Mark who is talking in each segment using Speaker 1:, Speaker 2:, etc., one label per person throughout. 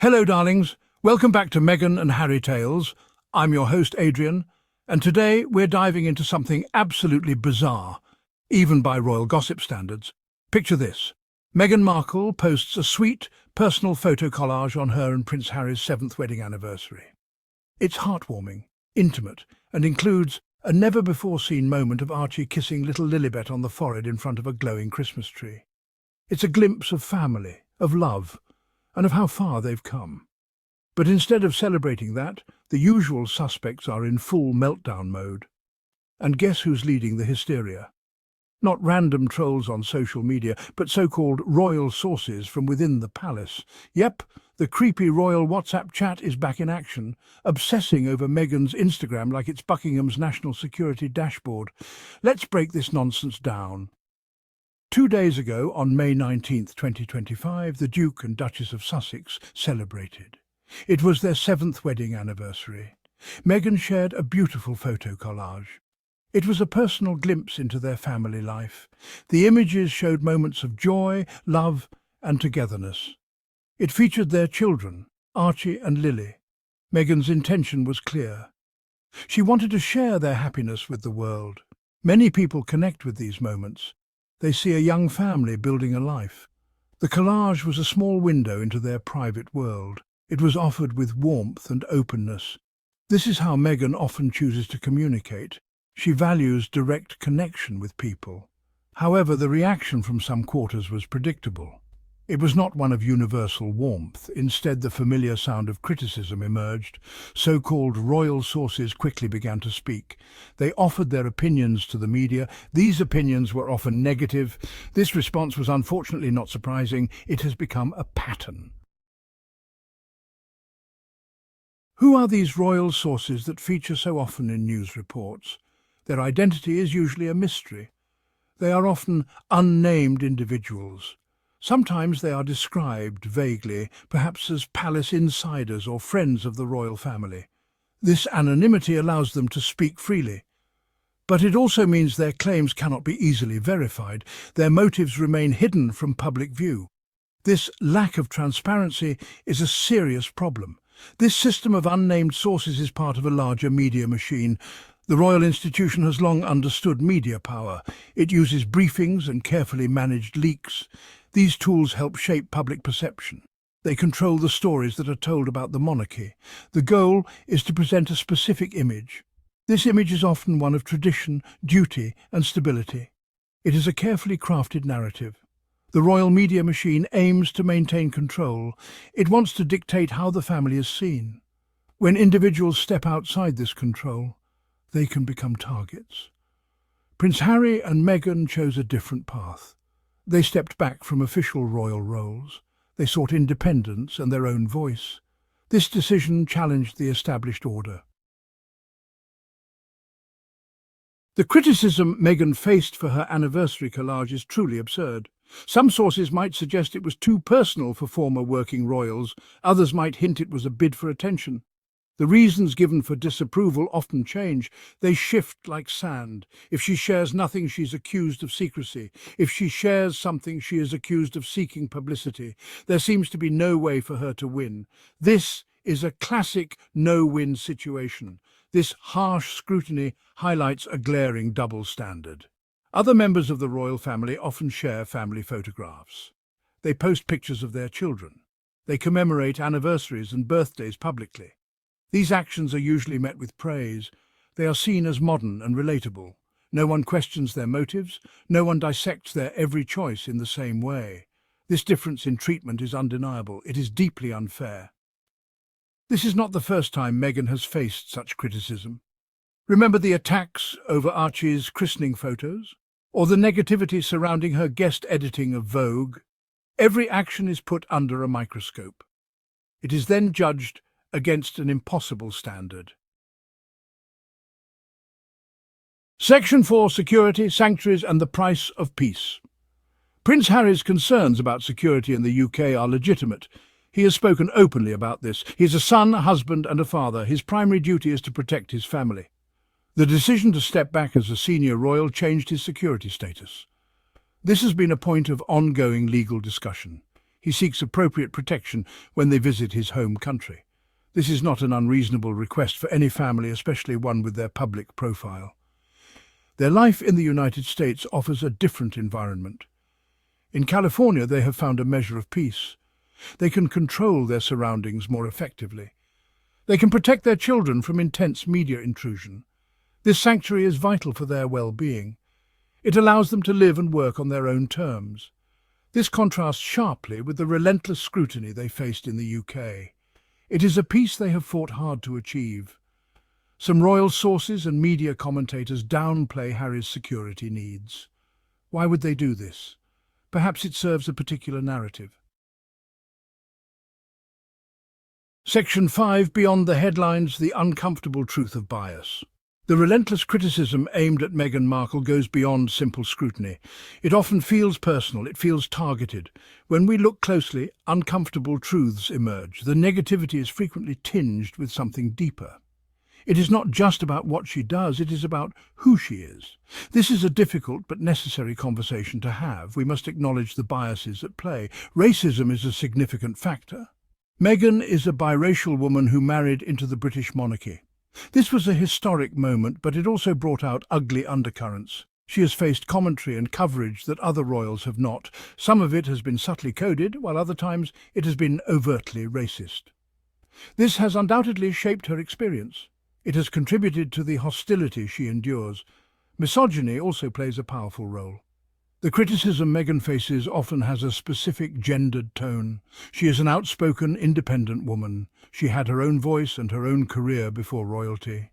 Speaker 1: Hello, darlings. Welcome back to Meghan and Harry Tales. I'm your host, Adrian, and today we're diving into something absolutely bizarre, even by royal gossip standards. Picture this. Meghan Markle posts a sweet, personal photo collage on her and Prince Harry's 7th wedding anniversary. It's heartwarming, intimate, and includes a never-before-seen moment of Archie kissing little Lilibet on the forehead in front of a glowing Christmas tree. It's a glimpse of family, of love, and of how far they've come. But instead of celebrating that, the usual suspects are in full meltdown mode. And guess who's leading the hysteria? Not random trolls on social media, but so-called royal sources from within the palace. Yep, the creepy royal WhatsApp chat is back in action, obsessing over Meghan's Instagram like it's Buckingham's national security dashboard. Let's break this nonsense down. 2 days ago, on May 19th, 2025, the Duke and Duchess of Sussex celebrated. It was their 7th wedding anniversary. Meghan shared a beautiful photo collage. It was a personal glimpse into their family life. The images showed moments of joy, love, and togetherness. It featured their children, Archie and Lily. Meghan's intention was clear. She wanted to share their happiness with the world. Many people connect with these moments. They see a young family building a life. The collage was a small window into their private world. It was offered with warmth and openness. This is how Meghan often chooses to communicate. She values direct connection with people. However, the reaction from some quarters was predictable. It was not one of universal warmth. Instead, the familiar sound of criticism emerged. So-called royal sources quickly began to speak. They offered their opinions to the media. These opinions were often negative. This response was unfortunately not surprising. It has become a pattern. Who are these royal sources that feature so often in news reports? Their identity is usually a mystery. They are often unnamed individuals. Sometimes they are described vaguely, perhaps as palace insiders or friends of the royal family. This anonymity allows them to speak freely. But it also means their claims cannot be easily verified. Their motives remain hidden from public view. This lack of transparency is a serious problem. This system of unnamed sources is part of a larger media machine. The royal institution has long understood media power. It uses briefings and carefully managed leaks. These tools help shape public perception. They control the stories that are told about the monarchy. The goal is to present a specific image. This image is often one of tradition, duty, and stability. It is a carefully crafted narrative. The royal media machine aims to maintain control. It wants to dictate how the family is seen. When individuals step outside this control, they can become targets. Prince Harry and Meghan chose a different path. They stepped back from official royal roles. They sought independence and their own voice. This decision challenged the established order. The criticism Meghan faced for her anniversary collage is truly absurd. Some sources might suggest it was too personal for former working royals. Others might hint it was a bid for attention. The reasons given for disapproval often change. They shift like sand. If she shares nothing, she's accused of secrecy. If she shares something, she is accused of seeking publicity. There seems to be no way for her to win. This is a classic no-win situation. This harsh scrutiny highlights a glaring double standard. Other members of the royal family often share family photographs. They post pictures of their children. They commemorate anniversaries and birthdays publicly. These actions are usually met with praise. They are seen as modern and relatable. No one questions their motives. No one dissects their every choice in the same way. This difference in treatment is undeniable. It is deeply unfair. This is not the first time Meghan has faced such criticism. Remember the attacks over Archie's christening photos? Or the negativity surrounding her guest editing of Vogue? Every action is put under a microscope. It is then judged against an impossible standard. Section 4: Security, Sanctuaries and the Price of Peace. Prince Harry's concerns about security in the UK are legitimate. He has spoken openly about this. He is a son, a husband and a father. His primary duty is to protect his family. The decision to step back as a senior royal changed his security status. This has been a point of ongoing legal discussion. He seeks appropriate protection when they visit his home country. This is not an unreasonable request for any family, especially one with their public profile. Their life in the United States offers a different environment. In California, they have found a measure of peace. They can control their surroundings more effectively. They can protect their children from intense media intrusion. This sanctuary is vital for their well-being. It allows them to live and work on their own terms. This contrasts sharply with the relentless scrutiny they faced in the UK. It is a peace they have fought hard to achieve. Some royal sources and media commentators downplay Harry's security needs. Why would they do this? Perhaps it serves a particular narrative. Section 5. Beyond the headlines, the uncomfortable truth of bias. The relentless criticism aimed at Meghan Markle goes beyond simple scrutiny. It often feels personal, it feels targeted. When we look closely, uncomfortable truths emerge. The negativity is frequently tinged with something deeper. It is not just about what she does, it is about who she is. This is a difficult but necessary conversation to have. We must acknowledge the biases at play. Racism is a significant factor. Meghan is a biracial woman who married into the British monarchy. This was a historic moment, but it also brought out ugly undercurrents. She has faced commentary and coverage that other royals have not. Some of it has been subtly coded, while other times it has been overtly racist. This has undoubtedly shaped her experience. It has contributed to the hostility she endures. Misogyny also plays a powerful role. The criticism Meghan faces often has a specific gendered tone. She is an outspoken, independent woman. She had her own voice and her own career before royalty.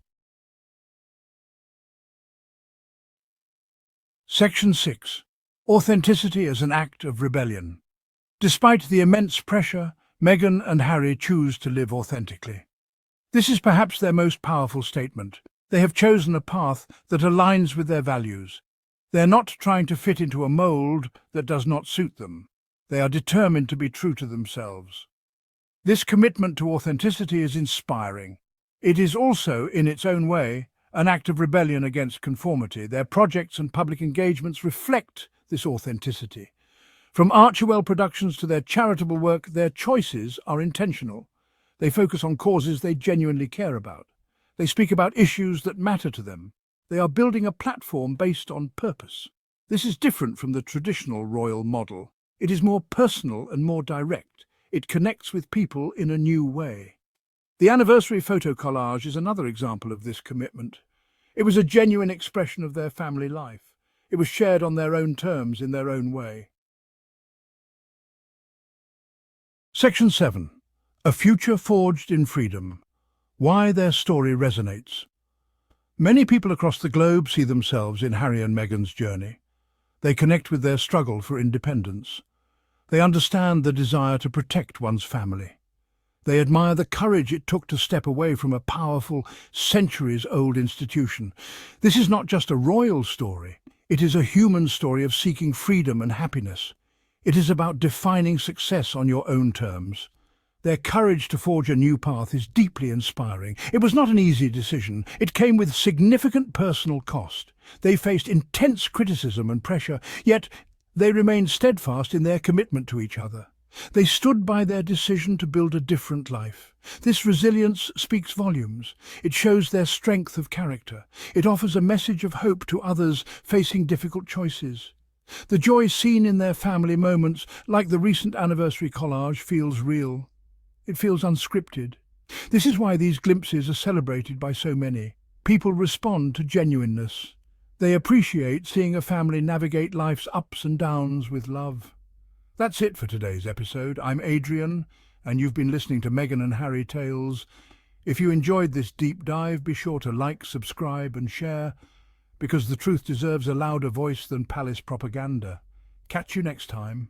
Speaker 1: Section 6. Authenticity as an act of rebellion. Despite the immense pressure, Meghan and Harry choose to live authentically. This is perhaps their most powerful statement. They have chosen a path that aligns with their values. They are not trying to fit into a mold that does not suit them. They are determined to be true to themselves. This commitment to authenticity is inspiring. It is also, in its own way, an act of rebellion against conformity. Their projects and public engagements reflect this authenticity. From Archewell Productions to their charitable work, their choices are intentional. They focus on causes they genuinely care about. They speak about issues that matter to them. They are building a platform based on purpose. This is different from the traditional royal model. It is more personal and more direct. It connects with people in a new way. The anniversary photo collage is another example of this commitment. It was a genuine expression of their family life. It was shared on their own terms in their own way. Section 7. A future forged in freedom. Why their story resonates. Many people across the globe see themselves in Harry and Meghan's journey. They connect with their struggle for independence. They understand the desire to protect one's family. They admire the courage it took to step away from a powerful, centuries-old institution. This is not just a royal story. It is a human story of seeking freedom and happiness. It is about defining success on your own terms. Their courage to forge a new path is deeply inspiring. It was not an easy decision. It came with significant personal cost. They faced intense criticism and pressure, yet they remained steadfast in their commitment to each other. They stood by their decision to build a different life. This resilience speaks volumes. It shows their strength of character. It offers a message of hope to others facing difficult choices. The joy seen in their family moments, like the recent anniversary collage, feels real. It feels unscripted. This is why these glimpses are celebrated by so many. People respond to genuineness. They appreciate seeing a family navigate life's ups and downs with love. That's it for today's episode. I'm Adrian, and you've been listening to Meghan and Harry Tales. If you enjoyed this deep dive, be sure to like, subscribe and share, because the truth deserves a louder voice than palace propaganda. Catch you next time.